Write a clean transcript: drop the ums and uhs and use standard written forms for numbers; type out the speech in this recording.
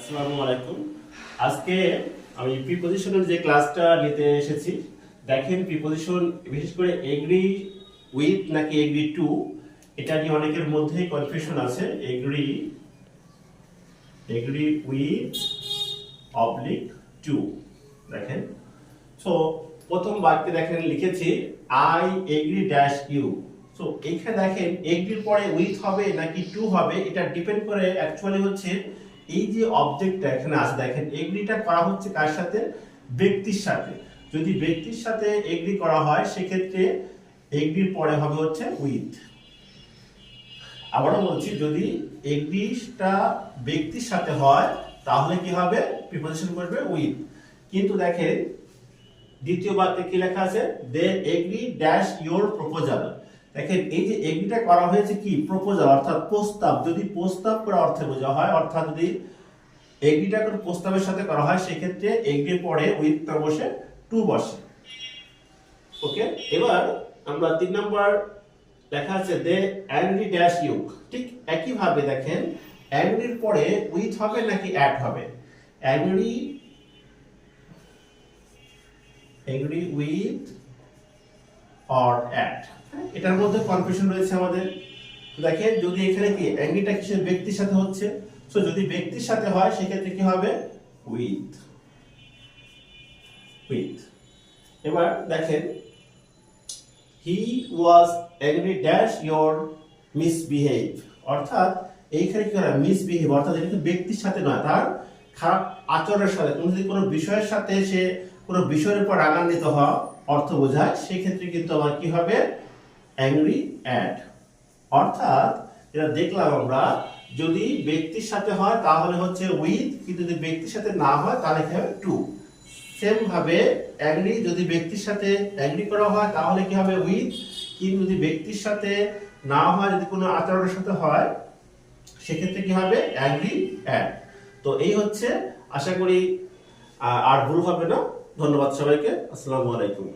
আসসালামু আলাইকুম। আজকে আমি প্রিপজিশনের যে ক্লাসটা নিতে এসেছি, দেখেন প্রিপজিশন বিশেষ করে এগ্রি উইথ নাকি এগ্রি টু, এটা নিয়ে অনেকের মধ্যেই কনফিউশন আছে। এগ্রি উইথ অবলিক টু, দেখেন। সো প্রথম বাক্যে দেখেন লিখেছি I agree dash you. So এইখানে দেখেন এগ্রির পরে উইথ হবে নাকি টু হবে, এটা ডিপেন্ড করে অ্যাকচুয়ালি হচ্ছে এই যে অবজেক্টটা এখানে আছে। দেখেন এগ্রিটা করা হচ্ছে কার সাথে? ব্যক্তির সাথে। যদি ব্যক্তির সাথে এগ্রি করা হয় সেক্ষেত্রে এগ্রির পরে হবে হচ্ছে উইথ। আবারও বলছি, যদি এগ্রিটা ব্যক্তির সাথে হয় তাহলে কি হবে? প্রিপজিশন করবে উইথ। কিন্তু দেখেন দ্বিতীয় বাক্যে কি লেখা আছে? দে এগ্রি ড্যাশ ইওর প্রপোজাল। দেখেন এই যে এগ্রিটা করা হয়েছে কি? প্রপোজাল অর্থাৎ প্রস্তাব। যদি প্রস্তাব করা অর্থে বোঝা হয়, অর্থাৎ যদি এগ্রিটা কোনো প্রস্তাবের সাথে করা হয় সেক্ষেত্রে এগ্রির পরে উইথ না বসে টু বসে। ওকে, এবার আমরা 3 নম্বর লেখা আছে দে অ্যাংরি ড্যাশ ইউ। ঠিক একই ভাবে দেখেন অ্যাংরির পরে উইথ হবে নাকি অ্যাট হবে? অ্যাংরি উইথ অর অ্যাট, এটার মধ্যে কনফিউশন রয়েছে আমাদের। দেখেন যদি এখানে কি অ্যাংরিটা কিসের? ব্যক্তির সাথে হচ্ছে। সো যদি ব্যক্তির সাথে হয় সেক্ষেত্রে কি হবে? উইথ। এবার দেখেন he was angry dash your misbehave, অর্থাৎ এইখানে কি হয়? মিসবিহেভ অর্থাৎ এটা কিন্তু ব্যক্তির সাথে নয়, তার খারাপ আচরণের সাথে। তুমি যদি কোনো বিষয়ের সাথে সে কোনো বিষয়ের উপর রাগান্বিত হওয়া অর্থ বোঝায় সেক্ষেত্রে কিন্তু আমার কি হবে? Angry at. অর্থাৎ এটা দেখলাম আমরা, যদি ব্যক্তির সাথে হয় তাহলে হচ্ছে উইথ, কিন্তু যদি ব্যক্তির সাথে না হয় তাহলে কি হবে? টু। সেম ভাবে অ্যাংরি যদি ব্যক্তির সাথে অ্যাংরি করা হয় তাহলে কি হবে? উইথ, কিন্তু যদি ব্যক্তির সাথে না হয়, যদি কোনো আচরণের সাথে হয় সেক্ষেত্রে কি হবে? Angry at. তো এই হচ্ছে, আশা করি আর ভুল হবে না। ধন্যবাদ সবাইকে। আসসালামু আলাইকুম।